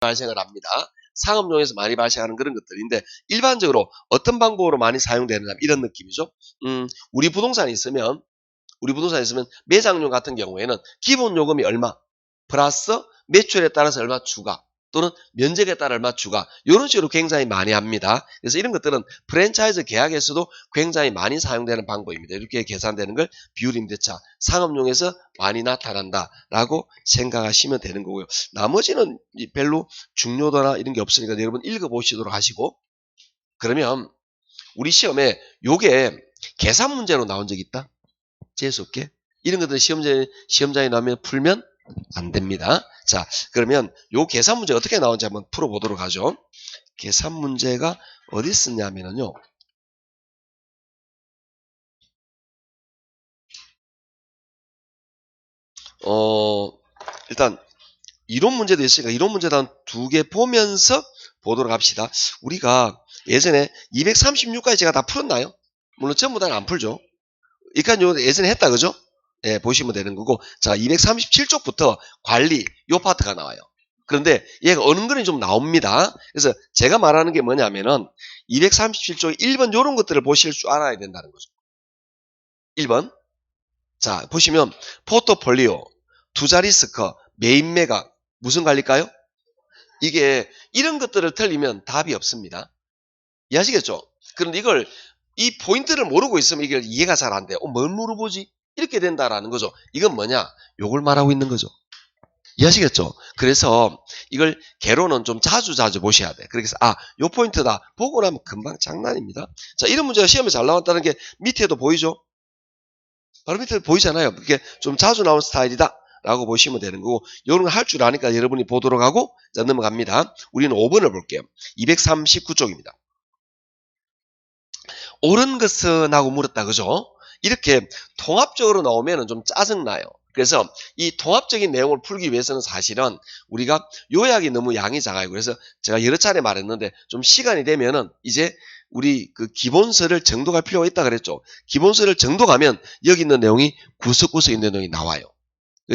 발생을 합니다. 상업용에서 많이 발생하는 그런 것들인데 일반적으로 어떤 방법으로 많이 사용되느냐 이런 느낌이죠. 우리 부동산이 있으면 매장용 같은 경우에는 기본 요금이 얼마 플러스 매출에 따라서 얼마 추가 또는 면적에 따라 얼마 추가 이런 식으로 굉장히 많이 합니다. 그래서 이런 것들은 프랜차이즈 계약에서도 굉장히 많이 사용되는 방법입니다. 이렇게 계산되는 걸 비율임대차 상업용에서 많이 나타난다라고 생각하시면 되는 거고요. 나머지는 별로 중요도나 이런 게 없으니까 여러분 읽어보시도록 하시고 그러면 우리 시험에 요게 계산 문제로 나온 적 있다? 재수없게? 이런 것들 시험장에 나오면 풀면 안 됩니다. 자, 그러면 요 계산 문제 어떻게 나오는지 한번 풀어보도록 하죠. 계산 문제가 어디 있었냐면요. 일단 이론 문제도 있으니까 이론 문제도 한 2개 보면서 보도록 합시다. 우리가 예전에 236까지 제가 다 풀었나요? 물론 전부 다는 안 풀죠. 이까지 예전에 했다, 그죠? 예, 보시면 되는 거고. 자, 237쪽부터 관리, 요 파트가 나와요. 그런데 얘가 어는거리 좀 나옵니다. 그래서 제가 말하는 게 뭐냐면은 237쪽 1번 요런 것들을 보실 줄 알아야 된다는 거죠. 1번. 자, 보시면 포트폴리오, 투자 리스크, 메인 매각, 무슨 관리일까요? 이게 이런 것들을 틀리면 답이 없습니다. 이해하시겠죠? 그런데 이 포인트를 모르고 있으면 이게 이해가 잘 안 돼요. 뭘 물어보지? 이렇게 된다라는 거죠. 이건 뭐냐? 요걸 말하고 있는 거죠. 이해하시겠죠? 그래서 이걸 개로는 좀 자주 보셔야 돼. 그래서 요 포인트다. 보고 나면 금방 장난입니다. 자, 이런 문제가 시험에 잘 나왔다는 게 밑에도 보이죠? 바로 밑에 보이잖아요. 그게 좀 자주 나온 스타일이다. 라고 보시면 되는 거고 이런 거 할 줄 아니까 여러분이 보도록 하고 자 넘어갑니다. 우리는 5번을 볼게요. 239쪽입니다. 옳은 것은 하고 물었다. 그죠? 이렇게 통합적으로 나오면 좀 짜증나요. 그래서 이 통합적인 내용을 풀기 위해서는 사실은 우리가 요약이 너무 양이 작아요. 그래서 제가 여러 차례 말했는데 좀 시간이 되면은 이제 우리 그 기본서를 정독할 필요가 있다 그랬죠. 기본서를 정독하면 여기 있는 내용이 구석구석 있는 내용이 나와요.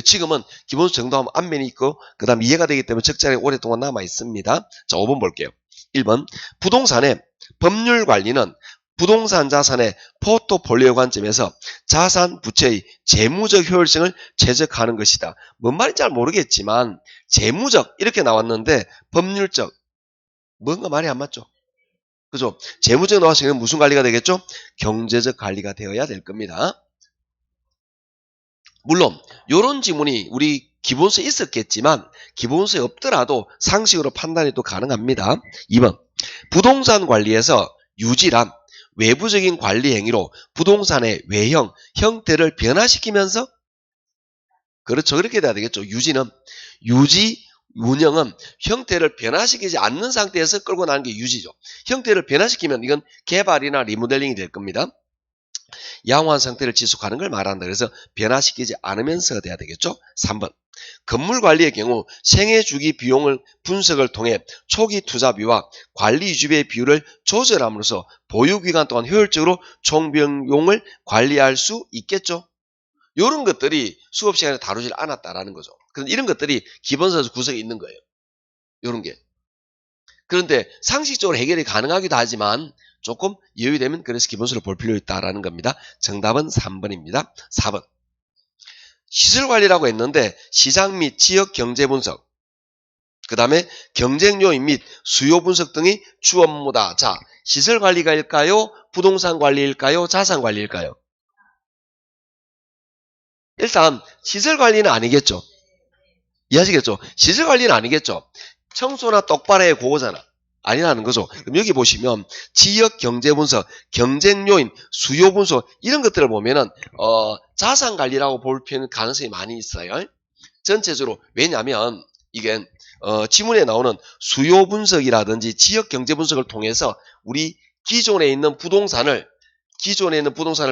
지금은 기본서 정독하면 앞면이 있고 그 다음 이해가 되기 때문에 적절하게 오랫동안 남아 있습니다. 자, 5번 볼게요. 1번 부동산의 법률 관리는 부동산 자산의 포트폴리오 관점에서 자산 부채의 재무적 효율성을 최적화하는 것이다. 뭔 말인지 잘 모르겠지만 재무적 이렇게 나왔는데 법률적 뭔가 말이 안 맞죠? 그죠? 재무적 나왔으면 무슨 관리가 되겠죠? 경제적 관리가 되어야 될 겁니다. 물론 이런 지문이 우리 기본서에 있었겠지만 기본서에 없더라도 상식으로 판단이 또 가능합니다. 2번 부동산 관리에서 유지란 외부적인 관리 행위로 부동산의 외형, 형태를 변화시키면서 그렇죠. 그렇게 돼야 되겠죠. 운영은 형태를 변화시키지 않는 상태에서 끌고 나가는 게 유지죠. 형태를 변화시키면 이건 개발이나 리모델링이 될 겁니다. 양호한 상태를 지속하는 걸 말한다. 그래서 변화시키지 않으면서 돼야 되겠죠. 3번 건물 관리의 경우 생애 주기 비용을 분석을 통해 초기 투자비와 관리 유지비의 비율을 조절함으로써 보유기간 동안 효율적으로 총비용을 관리할 수 있겠죠. 이런 것들이 수업 시간에 다루질 않았다라는 거죠. 그런데 이런 것들이 기본서에서 구석에 있는 거예요. 이런 게. 그런데 상식적으로 해결이 가능하기도 하지만 조금 여유되면 그래서 기본서를 볼 필요 있다라는 겁니다. 정답은 3번입니다. 4번. 시설관리라고 했는데 시장 및 지역 경제 분석, 그 다음에 경쟁 요인 및 수요 분석 등이 주 업무다. 자, 시설관리가일까요? 부동산 관리일까요? 자산 관리일까요? 일단 시설관리는 아니겠죠. 이해하시겠죠? 시설관리는 아니겠죠. 청소나 똑바로의 그거잖아. 아니라는 거죠. 그럼 여기 보시면 지역 경제 분석, 경쟁 요인, 수요 분석 이런 것들을 보면은 자산 관리라고 볼 가능성이 많이 있어요. 전체적으로 왜냐하면 이게 지문에 나오는 수요 분석이라든지 지역 경제 분석을 통해서 우리 기존에 있는 부동산을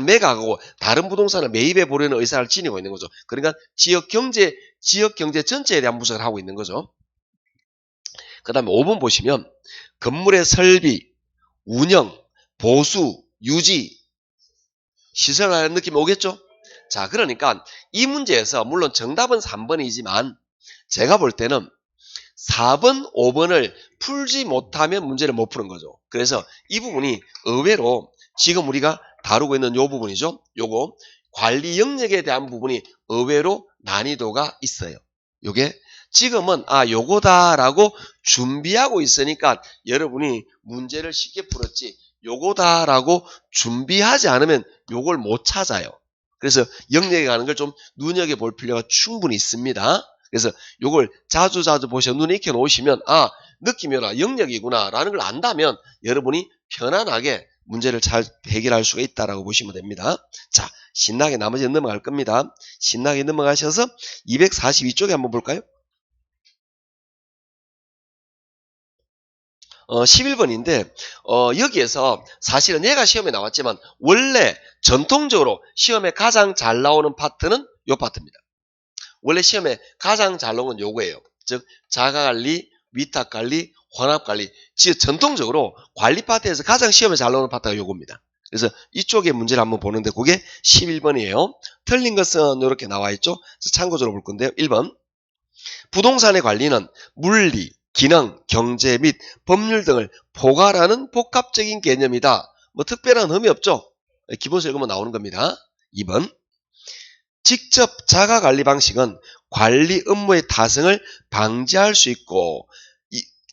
매각하고 다른 부동산을 매입해 보려는 의사를 지니고 있는 거죠. 그러니까 지역 경제 전체에 대한 분석을 하고 있는 거죠. 그 다음에 5번 보시면 건물의 설비, 운영, 보수, 유지, 시설하는 느낌이 오겠죠? 자, 그러니까 이 문제에서 물론 정답은 3번이지만 제가 볼 때는 4번, 5번을 풀지 못하면 문제를 못 푸는 거죠. 그래서 이 부분이 의외로 지금 우리가 다루고 있는 요 부분이죠. 요거 관리 영역에 대한 부분이 의외로 난이도가 있어요. 요게 지금은 요거다라고 준비하고 있으니까 여러분이 문제를 쉽게 풀었지 요거다라고 준비하지 않으면 요걸 못 찾아요. 그래서 영역에 가는 걸 좀 눈여겨볼 필요가 충분히 있습니다. 그래서 요걸 자주 보셔 눈에 익혀 놓으시면 느낌이 오나 영역이구나 라는 걸 안다면 여러분이 편안하게 문제를 잘 해결할 수가 있다라고 보시면 됩니다. 자, 신나게 나머지는 넘어갈 겁니다. 신나게 넘어가셔서 242쪽에 한번 볼까요? 11번인데 여기에서 사실은 얘가 시험에 나왔지만 원래 전통적으로 시험에 가장 잘 나오는 파트는 요 파트입니다. 원래 시험에 가장 잘 나오는 건 요거예요. 즉 자가관리, 위탁관리, 혼합관리. 전통적으로 관리 파트에서 가장 시험에 잘 나오는 파트가 요겁니다. 그래서 이쪽에 문제를 한번 보는데 그게 11번이에요. 틀린 것은 이렇게 나와 있죠. 참고적으로 볼 건데요. 1번 부동산의 관리는 물리, 기능, 경제 및 법률 등을 포괄하는 복합적인 개념이다. 뭐 특별한 흠이 없죠. 기본서 읽으면 나오는 겁니다. 2번 직접 자가관리 방식은 관리 업무의 타성을 방지할 수 있고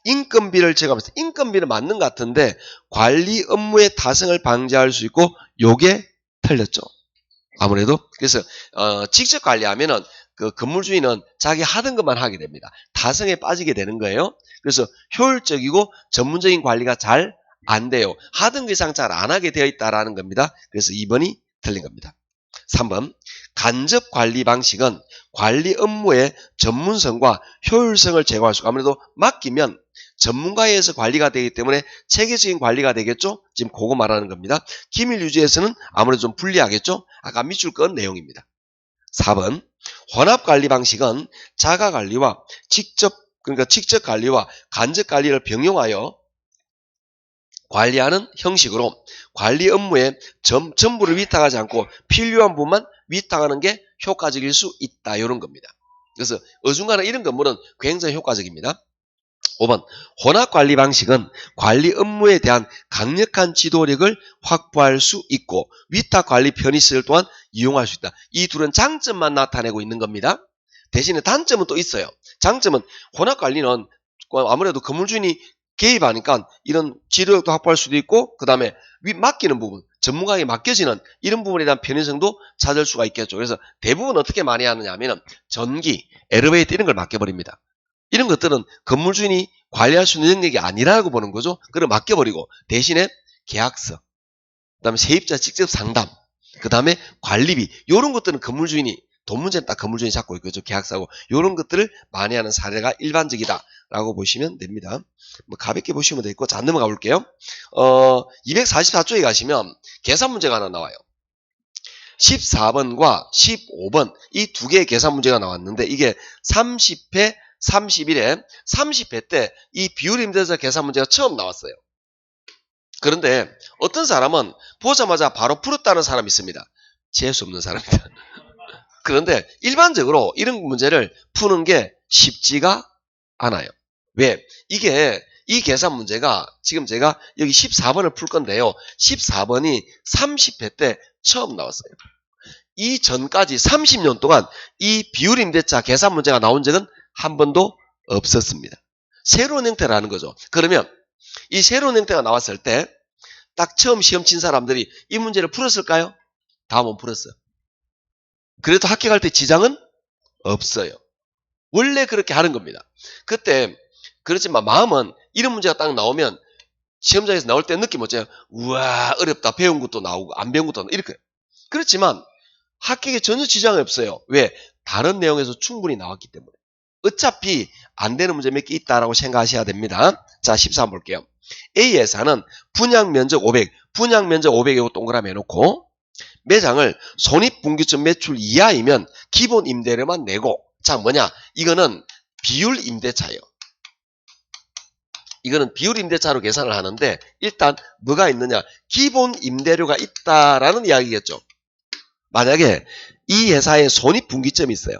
인건비를 제가 봤을 때 인건비는 맞는 것 같은데 관리 업무의 타성을 방지할 수 있고 요게 틀렸죠. 아무래도 그래서 직접 관리하면은 그 건물주인은 자기 하던 것만 하게 됩니다. 타성에 빠지게 되는 거예요. 그래서 효율적이고 전문적인 관리가 잘 안 돼요. 하던 것 이상 잘 안 하게 되어 있다라는 겁니다. 그래서 2번이 틀린 겁니다. 3번 간접 관리 방식은 관리 업무의 전문성과 효율성을 제고할 수 아무래도 맡기면 전문가에 의해서 관리가 되기 때문에 체계적인 관리가 되겠죠. 지금 그거 말하는 겁니다. 기밀 유지에서는 아무래도 좀 불리하겠죠. 아까 밑줄 건 내용입니다. 4번 혼합관리 방식은 자가관리와 직접 관리와 간접 관리를 병용하여 관리하는 형식으로 관리 업무에 전부를 위탁하지 않고 필요한 부분만 위탁하는 게 효과적일 수 있다. 이런 겁니다. 그래서 어중간한 이런 건물은 굉장히 효과적입니다. 5번 혼합관리 방식은 관리 업무에 대한 강력한 지도력을 확보할 수 있고 위탁관리 편의시설 또한 이용할 수 있다. 이 둘은 장점만 나타내고 있는 겁니다. 대신에 단점은 또 있어요. 장점은 혼합관리는 아무래도 건물주인이 개입하니까 이런 지도력도 확보할 수도 있고 그 다음에 맡기는 부분 전문가에게 맡겨지는 이런 부분에 대한 편의성도 찾을 수가 있겠죠. 그래서 대부분 어떻게 많이 하느냐 하면 전기, 엘리베이터 이런 걸 맡겨버립니다. 이런 것들은 건물주인이 관리할 수 있는 능력이 아니라고 보는 거죠. 그걸 맡겨버리고 대신에 계약서, 그 다음에 세입자 직접 상담, 그 다음에 관리비 이런 것들은 건물주인이 돈 문제는 딱 건물주인이 잡고 있겠죠. 계약서하고 이런 것들을 많이 하는 사례가 일반적이다라고 보시면 됩니다. 뭐 가볍게 보시면 되겠고 자 넘어가 볼게요. 244쪽에 가시면 계산 문제가 하나 나와요. 14번과 15번 이 두 개의 계산 문제가 나왔는데 이게 30회 31회 30회 때 이 비율 임대차 계산 문제가 처음 나왔어요. 그런데 어떤 사람은 보자마자 바로 풀었다는 사람이 있습니다. 재수 없는 사람입니다. 그런데 일반적으로 이런 문제를 푸는 게 쉽지가 않아요. 왜? 이 계산 문제가 지금 제가 여기 14번을 풀 건데요. 14번이 30회 때 처음 나왔어요. 이 전까지 30년 동안 이 비율 임대차 계산 문제가 나온 적은 한 번도 없었습니다. 새로운 형태라는 거죠. 그러면 이 새로운 형태가 나왔을 때 딱 처음 시험 친 사람들이 이 문제를 풀었을까요? 다 못 풀었어요. 그래도 합격할 때 지장은 없어요. 원래 그렇게 하는 겁니다. 그때 그렇지만 마음은 이런 문제가 딱 나오면 시험장에서 나올 때 느낌 어때요? 우와 어렵다. 배운 것도 나오고 안 배운 것도 나오고 이렇게. 그렇지만 합격에 전혀 지장이 없어요. 왜? 다른 내용에서 충분히 나왔기 때문에. 어차피 안 되는 문제 몇 개 있다라고 생각하셔야 됩니다. 자 14번 볼게요. A 예산은 분양면적 500, 분양면적 500이고 동그라미 해놓고 매장을 손익분기점 매출 이하이면 기본 임대료만 내고 자 뭐냐 이거는 비율 임대차예요. 이거는 비율 임대차로 계산을 하는데 일단 뭐가 있느냐 기본 임대료가 있다라는 이야기겠죠. 만약에 이 회사에 손익분기점이 있어요.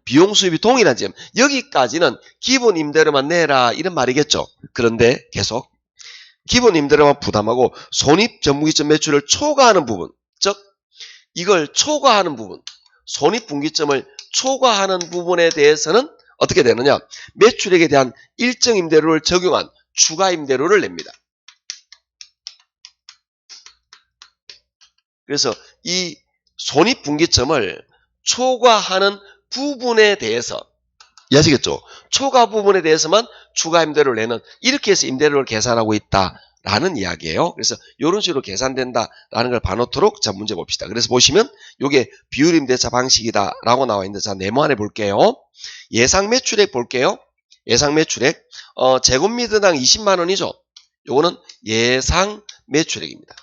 비용 수입이 동일한 지점. 여기까지는 기본 임대료만 내라 이런 말이겠죠. 그런데 계속 기본 임대료만 부담하고 손익전분기점 매출을 초과하는 부분, 즉 이걸 초과하는 부분, 손익분기점을 초과하는 부분에 대해서는 어떻게 되느냐? 매출액에 대한 일정 임대료를 적용한 추가 임대료를 냅니다. 그래서 이 손익분기점을 초과하는 부분에 대해서, 이해하시겠죠? 초과 부분에 대해서만 추가 임대료를 내는, 이렇게 해서 임대료를 계산하고 있다라는 이야기예요. 그래서 이런 식으로 계산된다라는 걸 봐놓도록 자 문제 봅시다. 그래서 보시면 이게 비율 임대차 방식이다라고 나와 있는데, 자 네모안에 볼게요. 예상 매출액 볼게요. 예상 매출액 제곱미터당 20만 원이죠. 요거는 예상 매출액입니다.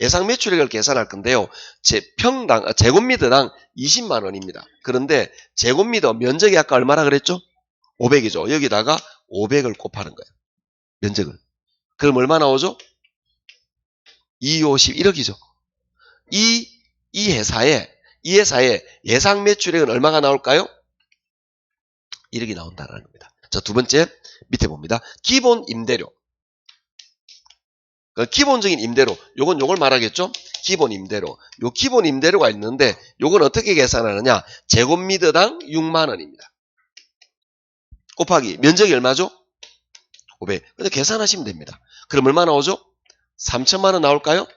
예상 매출액을 계산할 건데요. 제곱미터당 20만 원입니다. 그런데 제곱미터 면적이 아까 얼마나 그랬죠? 500이죠. 여기다가 500을 곱하는 거예요. 면적을. 그럼 얼마 나오죠? 251억이죠. 이 회사의 예상 매출액은 얼마가 나올까요? 1억이 나온다는 겁니다. 자, 두 번째 밑에 봅니다. 기본 임대료. 기본적인 임대료, 요걸 말하겠죠? 기본 임대료. 요 기본 임대료가 있는데 요건 어떻게 계산하느냐? 제곱미터당 6만 원입니다. 곱하기 면적이 얼마죠? 500. 근데 계산하시면 됩니다. 그럼 얼마 나오죠? 3천만 원 나올까요?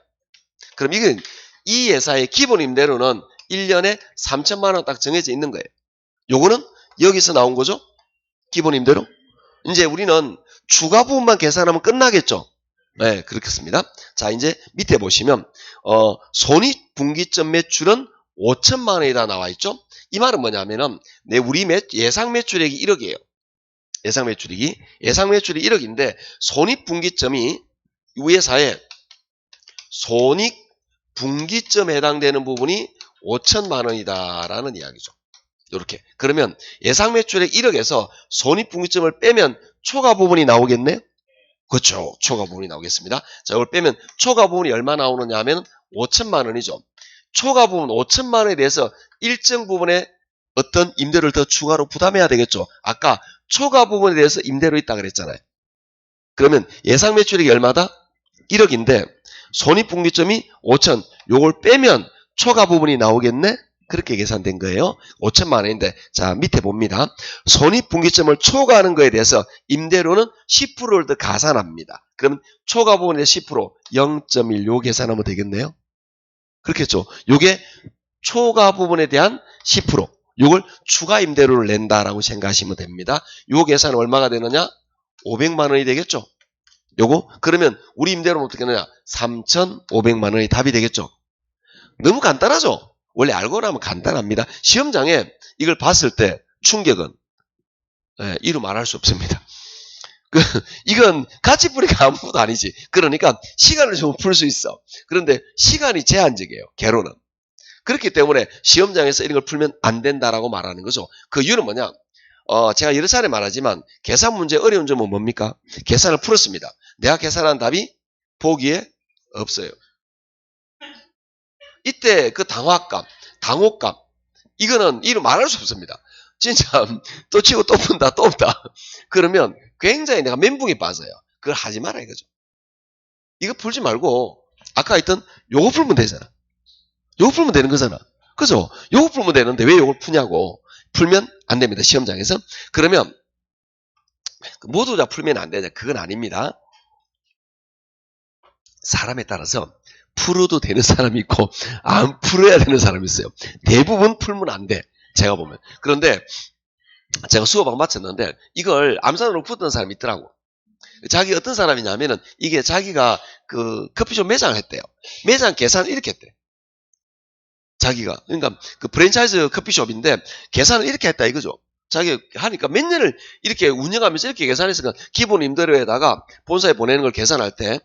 그럼 이건 이 회사의 기본 임대료는 1년에 3천만 원 딱 정해져 있는 거예요. 요거는 여기서 나온 거죠? 기본 임대료. 이제 우리는 추가 부분만 계산하면 끝나겠죠? 네, 그렇겠습니다. 자, 이제 밑에 보시면 손익분기점 매출은 5천만 원이다 나와 있죠? 이 말은 뭐냐면은 우리 예상 매출액이 1억이에요. 예상 매출이 1억인데 손익분기점이 이 회사의 손익분기점에 해당되는 부분이 5천만 원이다라는 이야기죠. 이렇게. 그러면 예상 매출액 1억에서 손익분기점을 빼면 초과 부분이 나오겠네? 그렇죠. 초과 부분이 나오겠습니다. 자, 이걸 빼면 초과 부분이 얼마 나오느냐 하면 5천만 원이죠. 초과 부분 5천만 원에 대해서 일정 부분에 어떤 임대료를 더 추가로 부담해야 되겠죠. 아까 초과 부분에 대해서 임대료 있다 그랬잖아요. 그러면 예상 매출액이 얼마다? 1억인데 손익분기점이 5천. 요걸 빼면 초과 부분이 나오겠네? 그렇게 계산된 거예요. 5천만 원인데 자 밑에 봅니다. 손익분기점을 초과하는 거에 대해서 임대료는 10%를 더 가산합니다. 그러면 초과 부분에 대해서 10% 0.1 계산하면 되겠네요. 그렇겠죠. 요게 초과 부분에 대한 10%. 요걸 추가 임대료를 낸다라고 생각하시면 됩니다. 요 계산은 얼마가 되느냐? 500만 원이 되겠죠. 요거 그러면 우리 임대료는 어떻게 되느냐? 3,500만 원이 답이 되겠죠. 너무 간단하죠. 원래 알고 나면 간단합니다. 시험장에 이걸 봤을 때 충격은 이루 말할 수 없습니다. 이건 같이 풀이가 아무것도 아니지. 그러니까 시간을 좀 풀 수 있어. 그런데 시간이 제한적이에요. 개로는. 그렇기 때문에 시험장에서 이런 걸 풀면 안 된다라고 말하는 거죠. 그 이유는 뭐냐? 제가 여러 차례 말하지만 계산 문제 어려운 점은 뭡니까? 계산을 풀었습니다. 내가 계산한 답이 보기에 없어요. 이때 그 당화값, 당호값 이거는 이루 말할 수 없습니다. 진짜 또 치고 또 푼다 또 없다. 그러면 굉장히 내가 멘붕이 빠져요. 그걸 하지 마라 이거죠. 이거 풀지 말고 아까 했던 요거 풀면 되잖아. 요거 풀면 되는 거잖아. 그죠? 요거 풀면 되는데 왜 요걸 푸냐고. 풀면 안 됩니다. 시험장에서. 그러면 모두 다 풀면 안 되냐. 그건 아닙니다. 사람에 따라서 풀어도 되는 사람이 있고 안 풀어야 되는 사람이 있어요. 대부분 풀면 안 돼. 제가 보면. 그런데 제가 수업하고 마쳤는데 이걸 암산으로 풀었던 사람이 있더라고. 자기 어떤 사람이냐면은 이게 자기가 그 커피숍 매장을 했대요. 매장 계산을 이렇게 했대. 자기가. 그러니까 그 프랜차이즈 커피숍인데 계산을 이렇게 했다 이거죠. 자기 하니까 몇 년을 이렇게 운영하면서 이렇게 계산했으니까 기본 임대료에다가 본사에 보내는 걸 계산할 때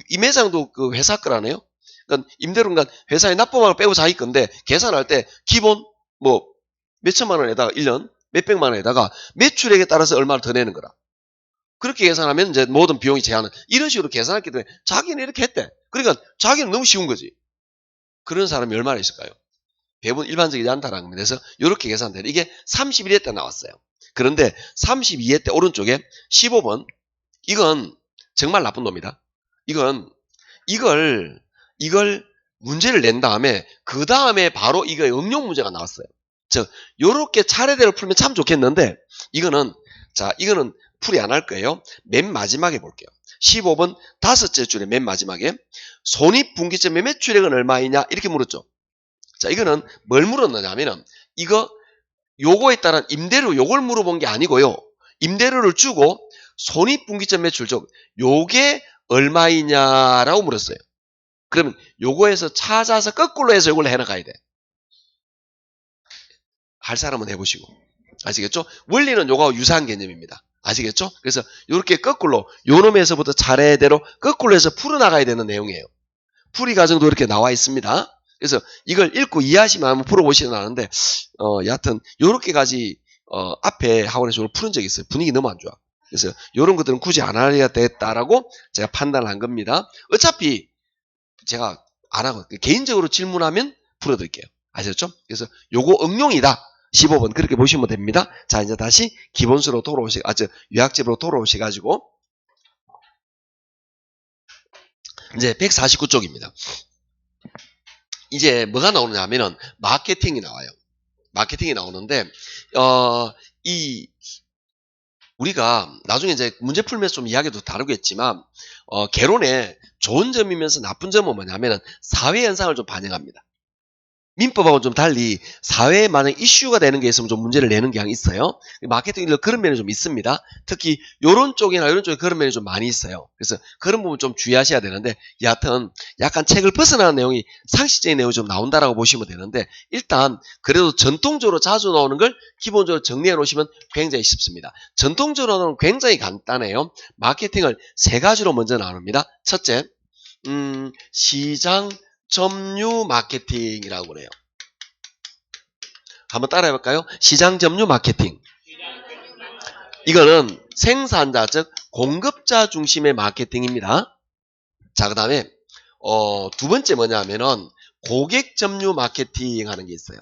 이 매장도 그 회사 거라네요. 그러니까 임대료가 회사에 납부만 빼고 자기 건데 계산할 때 기본 뭐 몇천만 원에다가 1년 몇백만 원에다가 매출액에 따라서 얼마를 더 내는 거라. 그렇게 계산하면 이제 모든 비용이 제한은 이런 식으로 계산했기 때문에 자기는 이렇게 했대. 그러니까 자기는 너무 쉬운 거지. 그런 사람이 얼마나 있을까요? 배분 일반적이지 않다라는 겁니다. 그래서 이렇게 계산돼요. 이게 31회 때 나왔어요. 그런데 32회 때 오른쪽에 15번 이건 정말 나쁜 놈이다. 이걸 문제를 낸 다음에 그 다음에 바로 이거 응용 문제가 나왔어요. 즉 요렇게 차례대로 풀면 참 좋겠는데 이거는 풀이 안 할 거예요. 맨 마지막에 볼게요. 15번 다섯째 줄에 맨 마지막에 손익분기점의 매출액은 얼마이냐 이렇게 물었죠. 자 이거는 뭘 물었느냐면은 요거에 따른 임대료 요걸 물어본 게 아니고요. 임대료를 주고 손익분기점 매출 즉 요게 얼마이냐라고 물었어요. 그러면 요거에서 찾아서 거꾸로 해서 요걸 해나가야 돼. 할 사람은 해보시고. 아시겠죠? 원리는 요거하고 유사한 개념입니다. 아시겠죠? 그래서 이렇게 거꾸로 요 놈에서부터 차례대로 거꾸로 해서 풀어나가야 되는 내용이에요. 풀이 과정도 이렇게 나와 있습니다. 그래서 이걸 읽고 이해하시면 한번 풀어보시면 아는데 여하튼 요렇게까지 앞에 학원에서 푸는 적이 있어요. 분위기 너무 안 좋아. 그래서 이런 것들은 굳이 안 해야 되겠다라고 제가 판단을 한 겁니다. 어차피 제가 안 하고 개인적으로 질문하면 풀어드릴게요. 아셨죠? 그래서 요거 응용이다. 15번 그렇게 보시면 됩니다. 자 이제 다시 기본수로 요약집으로 돌아오셔가지고 이제 149쪽입니다. 이제 뭐가 나오느냐 하면은 마케팅이 나와요. 마케팅이 나오는데 우리가 나중에 이제 문제 풀면서 좀 이야기도 다루겠지만 개론의 좋은 점이면서 나쁜 점은 뭐냐면은 사회 현상을 좀 반영합니다. 민법하고 좀 달리 사회에 만약 이슈가 되는 게 있으면 좀 문제를 내는 경향이 있어요. 마케팅도 그런 면이 좀 있습니다. 특히 요런 쪽이나 이런 쪽에 그런 면이 좀 많이 있어요. 그래서 그런 부분 좀 주의하셔야 되는데 여하튼 약간 책을 벗어나는 내용이 상식적인 내용이 좀 나온다라고 보시면 되는데 일단 그래도 전통적으로 자주 나오는 걸 기본적으로 정리해 놓으시면 굉장히 쉽습니다. 전통적으로는 굉장히 간단해요. 마케팅을 세 가지로 먼저 나눕니다. 첫째, 시장 점유 마케팅이라고 그래요. 한번 따라해 볼까요? 시장 점유 마케팅. 이거는 생산자 즉 공급자 중심의 마케팅입니다. 자, 그다음에 두 번째 뭐냐면은 고객 점유 마케팅 하는 게 있어요.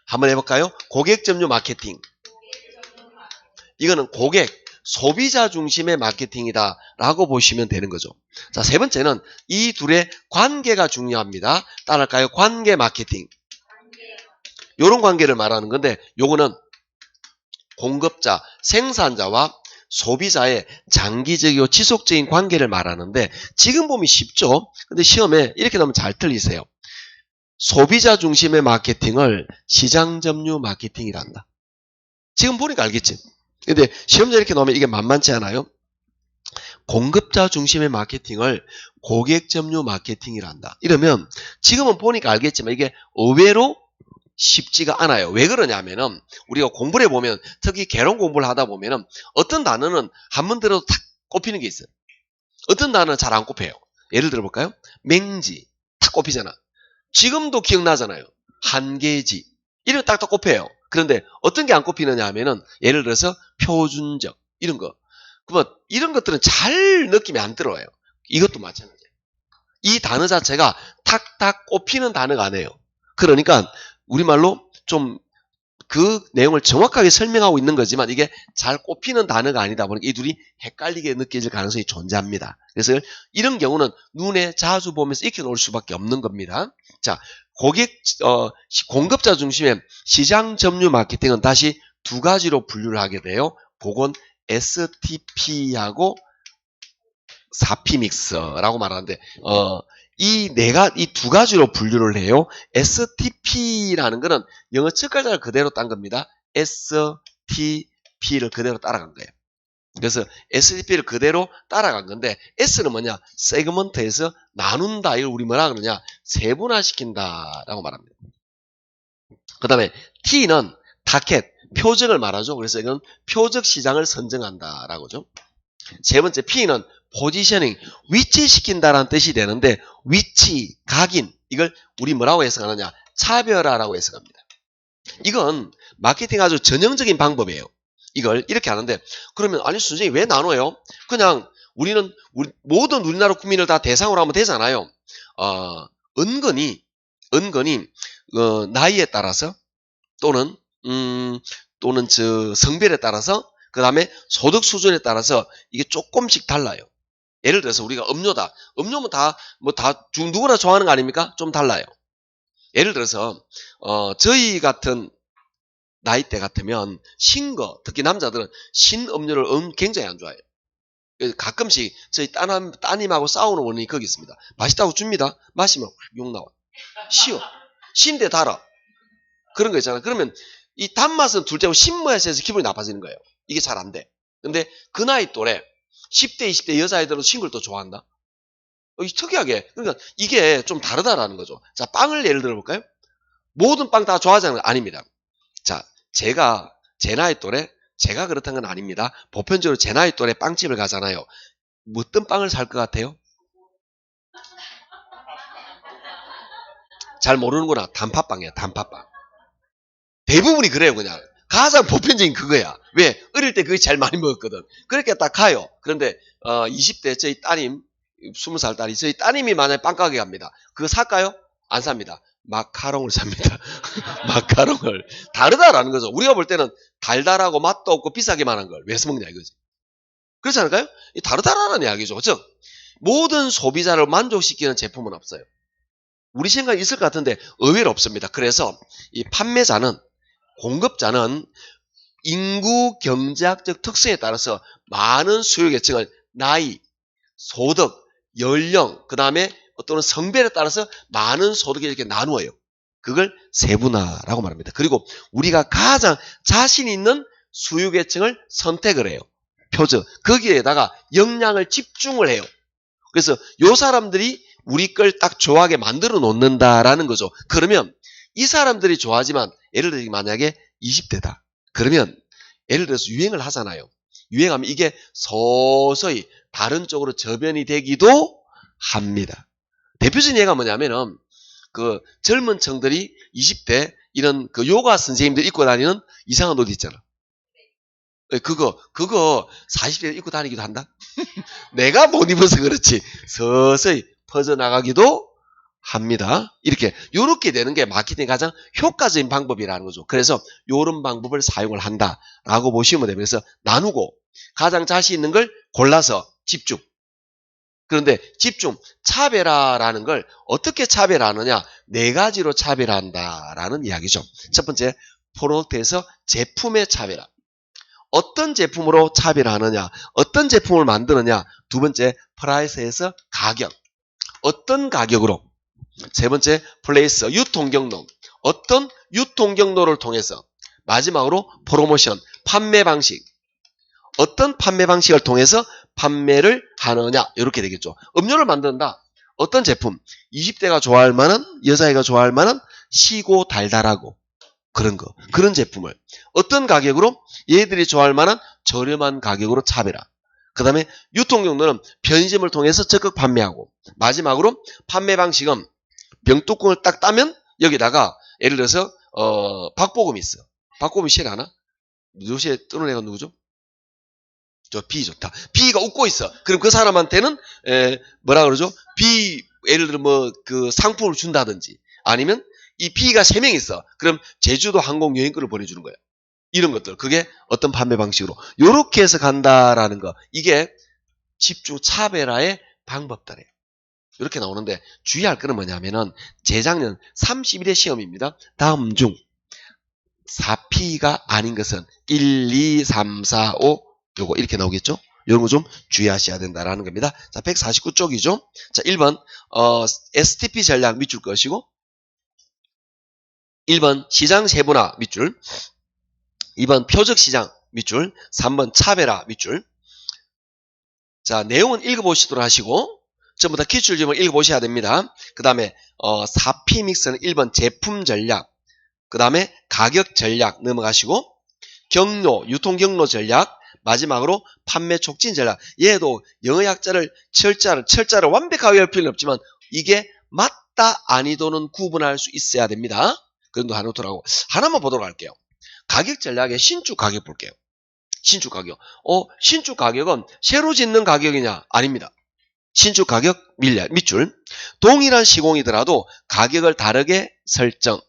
한번 해 볼까요? 고객 점유 마케팅. 이거는 고객 소비자 중심의 마케팅이다라고 보시면 되는 거죠. 자, 세 번째는 이 둘의 관계가 중요합니다. 따라할까요? 관계 마케팅. 이런 관계를 말하는 건데 요거는 공급자, 생산자와 소비자의 장기적이고 지속적인 관계를 말하는데 지금 보면 쉽죠? 근데 시험에 이렇게 나오면 잘 틀리세요. 소비자 중심의 마케팅을 시장 점유 마케팅이란다. 지금 보니까 알겠지? 근데 시험자 이렇게 나오면 이게 만만치 않아요? 공급자 중심의 마케팅을 고객 점유 마케팅이란다. 이러면 지금은 보니까 알겠지만 이게 의외로 쉽지가 않아요. 왜 그러냐면은 우리가 공부를 해보면 특히 개론 공부를 하다 보면은 어떤 단어는 한 번 들어도 탁 꼽히는 게 있어요. 어떤 단어는 잘 안 꼽혀요. 예를 들어볼까요? 맹지 탁 꼽히잖아. 지금도 기억나잖아요. 한계지 이런 딱딱 꼽혀요. 그런데 어떤 게 안 꼽히느냐 하면은 예를 들어서 표준적 이런 거. 그러면 이런 것들은 잘 느낌이 안 들어요. 이것도 마찬가지예요. 이 단어 자체가 탁탁 꼽히는 단어가 아니에요. 그러니까 우리말로 좀 그 내용을 정확하게 설명하고 있는 거지만 이게 잘 꼽히는 단어가 아니다 보니까 이 둘이 헷갈리게 느껴질 가능성이 존재합니다. 그래서 이런 경우는 눈에 자주 보면서 익혀놓을 수밖에 없는 겁니다. 자, 공급자 중심의 시장 점유 마케팅은 다시 두 가지로 분류를 하게 돼요. 그건 STP하고 4P 믹스라고 말하는데 이 두 가지로 분류를 해요. STP라는 거는 영어 첫 글자를 그대로 딴 겁니다. STP를 그대로 따라간 거예요. 그래서 STP를 그대로 따라간 건데 S는 뭐냐? 세그먼트에서 나눈다. 이걸 우리 뭐라 그러냐? 세분화시킨다라고 말합니다. 그 다음에 T는 타켓, 표적을 말하죠. 그래서 이건 표적 시장을 선정한다라고죠. 세 번째 P는 포지셔닝, 위치시킨다라는 뜻이 되는데 위치, 각인 이걸 우리 뭐라고 해석하느냐? 차별화라고 해석합니다. 이건 마케팅 아주 전형적인 방법이에요. 이걸 이렇게 하는데 그러면 아니 선생님 왜 나눠요? 그냥 우리는 모든 우리나라 국민을 다 대상으로 하면 되잖아요. 은근히 은근히 나이에 따라서 또는 성별에 따라서 그 다음에 소득 수준에 따라서 이게 조금씩 달라요. 예를 들어서 우리가 음료다. 음료면 누구나 좋아하는 거 아닙니까? 좀 달라요. 예를 들어서 저희 같은 나이대 같으면 신 거, 특히 남자들은 신 음료를 굉장히 안 좋아해요. 가끔씩 저희 따님하고 싸우는 원인이 거기 있습니다. 맛있다고 줍니다. 마시면 욕 나와. 쉬워. 신데 달아. 그런 거 있잖아. 그러면 이 단맛은 둘째고 신맛에서 기분이 나빠지는 거예요. 이게 잘 안 돼. 근데 그 나이 또래 10대, 20대 여자애들은 신 걸 또 좋아한다. 특이하게. 그러니까 이게 좀 다르다라는 거죠. 자, 빵을 예를 들어 볼까요? 모든 빵 다 좋아하지 않는 거 아닙니다. 자, 제 나이 또래, 제가 그렇다는 건 아닙니다. 보편적으로 제 나이 또래 빵집을 가잖아요. 어떤 빵을 살 것 같아요? 잘 모르는구나. 단팥빵이야, 단팥빵. 대부분이 그래요, 그냥. 가장 보편적인 그거야. 왜? 어릴 때 그게 제일 많이 먹었거든. 그렇게 딱 가요. 그런데 20대 저희 따님, 20살 딸이 저희 따님이 만약에 빵가게 갑니다. 그거 살까요? 안 삽니다. 마카롱을 삽니다. 마카롱을. 다르다라는 거죠. 우리가 볼 때는 달달하고 맛도 없고 비싸게만 한 걸 왜 써먹냐 이거지. 그렇지 않을까요? 다르다라는 이야기죠. 즉 모든 소비자를 만족시키는 제품은 없어요. 우리 생각이 있을 것 같은데 의외로 없습니다. 그래서 이 판매자는, 공급자는 인구 경제학적 특성에 따라서 많은 수요 계층을 나이, 소득, 연령, 그 다음에 어떤 성별에 따라서 많은 소득을 이렇게 나누어요. 그걸 세분화라고 말합니다. 그리고 우리가 가장 자신 있는 수요 계층을 선택을 해요. 표적. 거기에다가 역량을 집중을 해요. 그래서 요 사람들이 우리 걸 딱 좋아하게 만들어 놓는다라는 거죠. 그러면 이 사람들이 좋아하지만 예를 들어 만약에 20대다. 그러면 예를 들어서 유행을 하잖아요. 유행하면 이게 서서히 다른 쪽으로 저변이 되기도 합니다. 대표적인 예가 뭐냐면은 그 젊은 층들이 20대 이런 그 요가 선생님들 입고 다니는 이상한 옷 있잖아. 그거 40대 입고 다니기도 한다. 내가 못 입어서 그렇지 서서히 퍼져나가기도 합니다. 요렇게 되는 게 마케팅의 가장 효과적인 방법이라는 거죠. 그래서 요런 방법을 사용을 한다라고 보시면 됩니다. 그래서 나누고 가장 자신 있는 걸 골라서 집중. 그런데 집중, 차별화라는 걸 어떻게 차별하느냐? 4가지로 차별한다라는 이야기죠. 첫 번째, 프로덕트에서 제품의 차별화. 어떤 제품으로 차별하느냐? 어떤 제품을 만드느냐? 두 번째, 프라이스에서 가격. 어떤 가격으로? 세 번째, 플레이스, 유통경로. 어떤 유통경로를 통해서? 마지막으로 프로모션, 판매 방식. 어떤 판매 방식을 통해서 판매를 하느냐 이렇게 되겠죠. 음료를 만든다. 어떤 제품? 20대가 좋아할 만한, 여자애가 좋아할 만한 시고 달달하고 그런 거. 그런 제품을 어떤 가격으로? 얘들이 좋아할 만한 저렴한 가격으로 차별화. 그 다음에 유통경로는 편의점을 통해서 적극 판매하고 마지막으로 판매 방식은 병뚜껑을 딱 따면 여기다가 예를 들어서 박보검이 있어. 박보검이 싫어하나? 요새 뜨는 애가 누구죠? 저 B 좋다. B가 웃고 있어. 그럼 그 사람한테는 뭐라 그러죠? B 예를 들어 그 상품을 준다든지 아니면 이 B가 3명 있어. 그럼 제주도 항공 여행권을 보내주는 거야. 이런 것들. 그게 어떤 판매 방식으로 요렇게 해서 간다라는 거. 이게 집중 차별화의 방법들이에요. 이렇게 나오는데 주의할 거는 뭐냐면은 재작년 31회 시험입니다. 다음 중 4P가 아닌 것은 1, 2, 3, 4, 5 요거 이렇게 나오겠죠? 이런 거 좀 주의하셔야 된다라는 겁니다. 자, 149쪽이죠. 자, 1번 STP 전략 밑줄 것이고 1번 시장 세분화 밑줄 2번 표적 시장 밑줄 3번 차별화 밑줄. 자, 내용은 읽어보시도록 하시고 전부 다 기출점을 읽어보셔야 됩니다. 그 다음에 4P 믹스는 1번 제품 전략 그 다음에 가격 전략 넘어가시고 경로 유통 경로 전략 마지막으로 판매 촉진 전략. 얘도 영어 약자를 철자를 완벽하게 할 필요는 없지만 이게 맞다 아니도는 구분할 수 있어야 됩니다. 그 정도 하노트라고 하나만 보도록 할게요. 가격 전략의 신축 가격 볼게요. 신축 가격. 신축 가격은 새로 짓는 가격이냐? 아닙니다. 신축 가격 밑줄. 동일한 시공이더라도 가격을 다르게 설정.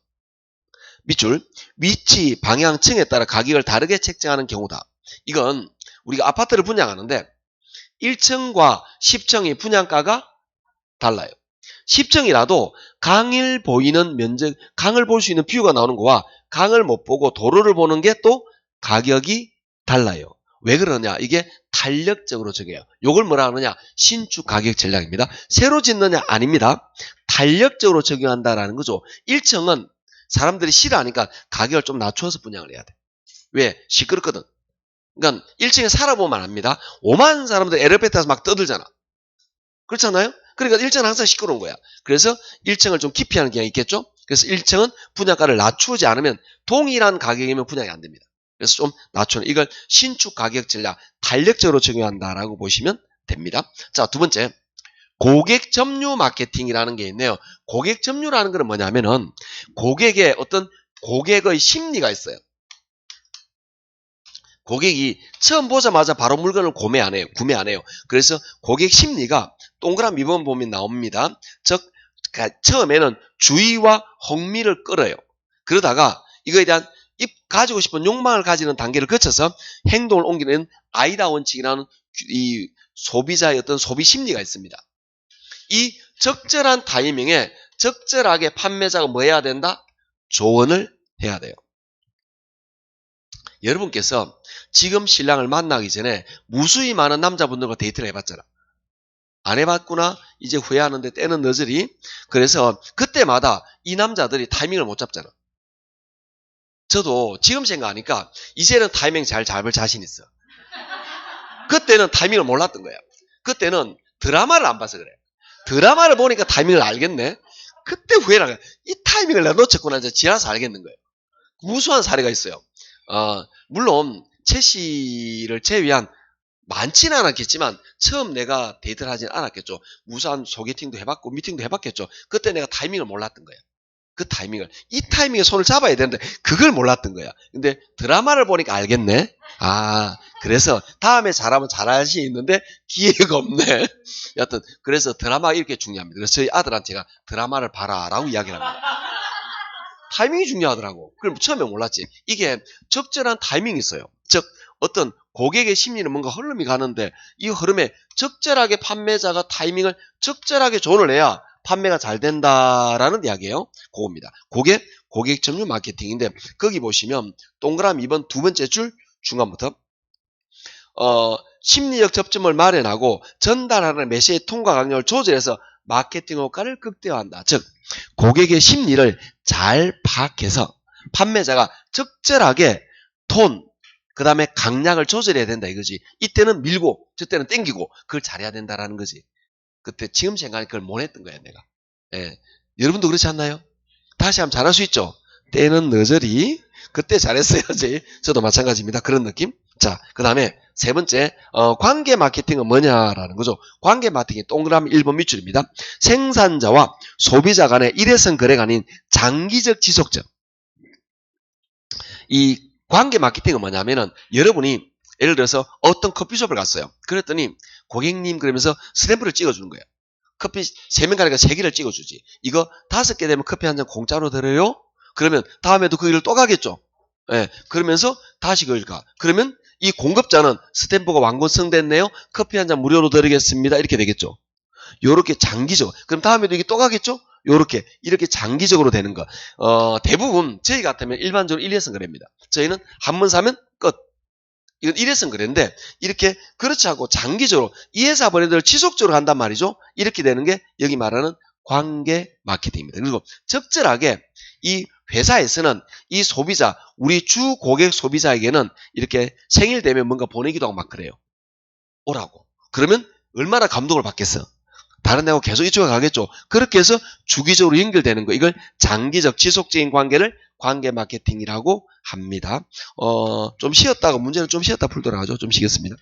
밑줄. 위치, 방향층에 따라 가격을 다르게 책정하는 경우다. 이건 우리가 아파트를 분양하는데 1층과 10층의 분양가가 달라요. 10층이라도 강을 보이는 면적, 강을 볼 수 있는 뷰가 나오는 거와 강을 못 보고 도로를 보는 게 또 가격이 달라요. 왜 그러냐? 이게 탄력적으로 적용해요. 이걸 뭐라 하느냐? 신축 가격 전략입니다. 새로 짓느냐? 아닙니다. 탄력적으로 적용한다라는 거죠. 1층은 사람들이 싫어하니까 가격을 좀 낮춰서 분양을 해야 돼. 왜? 시끄럽거든. 그러니까 1층에 살아보면 압니다. 오만 사람들 엘리베이터에서 막 떠들잖아. 그렇잖아요? 그러니까 1층은 항상 시끄러운 거야. 그래서 1층을 좀 깊이 하는 경향이 있겠죠? 그래서 1층은 분양가를 낮추지 않으면 동일한 가격이면 분양이 안 됩니다. 그래서 좀 낮추는, 이걸 신축 가격 전략, 탄력적으로 적용한다라고 보시면 됩니다. 자, 두 번째. 고객 점유 마케팅이라는 게 있네요. 고객 점유라는 건 뭐냐면은 고객의 어떤 고객의 심리가 있어요. 고객이 처음 보자마자 바로 물건을 구매 안 해요. 그래서 고객 심리가 동그라미 2번 보면 나옵니다. 즉 처음에는 주의와 흥미를 끌어요. 그러다가 이거에 대한 가지고 싶은 욕망을 가지는 단계를 거쳐서 행동을 옮기는 아이다 원칙이라는 이 소비자의 어떤 소비 심리가 있습니다. 이 적절한 타이밍에 적절하게 판매자가 뭐 해야 된다? 조언을 해야 돼요. 여러분께서 지금 신랑을 만나기 전에 무수히 많은 남자분들과 데이트를 해봤잖아. 안 해봤구나? 이제 후회하는데 때는 늦으리. 그래서 그때마다 이 남자들이 타이밍을 못 잡잖아. 저도 지금 생각하니까 이제는 타이밍 잘 잡을 자신 있어. 그때는 타이밍을 몰랐던 거야. 그때는 드라마를 안 봐서 그래. 드라마를 보니까 타이밍을 알겠네. 그때 후회를 하는 거야. 이 타이밍을 내가 놓쳤구나. 이제 지나서 알겠는 거예요. 무수한 사례가 있어요. 물론 최 씨를 제외한 많지는 않았겠지만 처음 내가 데이트를 하진 않았겠죠. 무수한 소개팅도 해봤고 미팅도 해봤겠죠. 그때 내가 타이밍을 몰랐던 거야. 그 타이밍을, 이 타이밍에 손을 잡아야 되는데 그걸 몰랐던 거야. 근데 드라마를 보니까 알겠네. 그래서 다음에 잘하면 잘할 수 있는데 기회가 없네. 여하튼 그래서 드라마가 이렇게 중요합니다. 그래서 저희 아들한테 제가 드라마를 봐라 라고 이야기를 합니다. 타이밍이 중요하더라고. 그럼 처음에 몰랐지. 이게 적절한 타이밍이 있어요. 즉 어떤 고객의 심리는 뭔가 흐름이 가는데 이 흐름에 적절하게 판매자가 타이밍을 적절하게 조언을 해야 판매가 잘 된다라는 이야기예요. 그겁니다. 고객 점유 마케팅인데 거기 보시면 동그라미 2번 두 번째 줄 중간부터 심리적 접점을 마련하고 전달하는 메시지 통과 강력을 조절해서 마케팅 효과를 극대화한다. 즉 고객의 심리를 잘 파악해서 판매자가 적절하게 톤, 그 다음에 강약을 조절해야 된다 이거지. 이때는 밀고 저때는 땡기고 그걸 잘해야 된다라는 거지. 그때 지금 생각하니 그걸 못했던 거야 내가. 예. 여러분도 그렇지 않나요? 다시 하면 잘할 수 있죠. 때는 늦으리 그때 잘했어야지. 저도 마찬가지입니다. 그런 느낌. 자, 그 다음에 세 번째 관계 마케팅은 뭐냐라는 거죠. 관계 마케팅이 동그라미 1번 밑줄입니다. 생산자와 소비자 간의 일회성 거래가 아닌 장기적 지속적. 이 관계 마케팅은 뭐냐면은 여러분이 예를 들어서 어떤 커피숍을 갔어요. 그랬더니 고객님 그러면서 스탬프를 찍어주는 거예요. 커피 3명 가니까 3개를 찍어주지. 이거 5개 되면 커피 한 잔 공짜로 드려요? 그러면 다음에도 그 길을 또 가겠죠. 예, 그러면서 다시 그 길 가. 그러면 이 공급자는 스탬프가 완공성됐네요. 커피 한 잔 무료로 드리겠습니다. 이렇게 되겠죠. 요렇게 장기적으로. 그럼 다음에도 이게 또 가겠죠? 이렇게 장기적으로 되는 거. 대부분 저희 같으면 일반적으로 일회성 거래입니다. 저희는 한 번 사면 끝. 이건 일회성 거래인데 이렇게 그렇지 않고 장기적으로 이 회사 브랜드를 지속적으로 한단 말이죠. 이렇게 되는 게 여기 말하는 관계 마케팅입니다. 그리고 적절하게 이 회사에서는 이 소비자, 우리 주 고객 소비자에게는 이렇게 생일 되면 뭔가 보내기도 하고 막 그래요. 오라고. 그러면 얼마나 감동을 받겠어. 다른 데하고 계속 이쪽에 가겠죠. 그렇게 해서 주기적으로 연결되는 거. 이걸 장기적 지속적인 관계를 관계 마케팅이라고 합니다. 좀 쉬었다가 문제는 좀 쉬었다 풀도록 하죠. 좀 쉬겠습니다.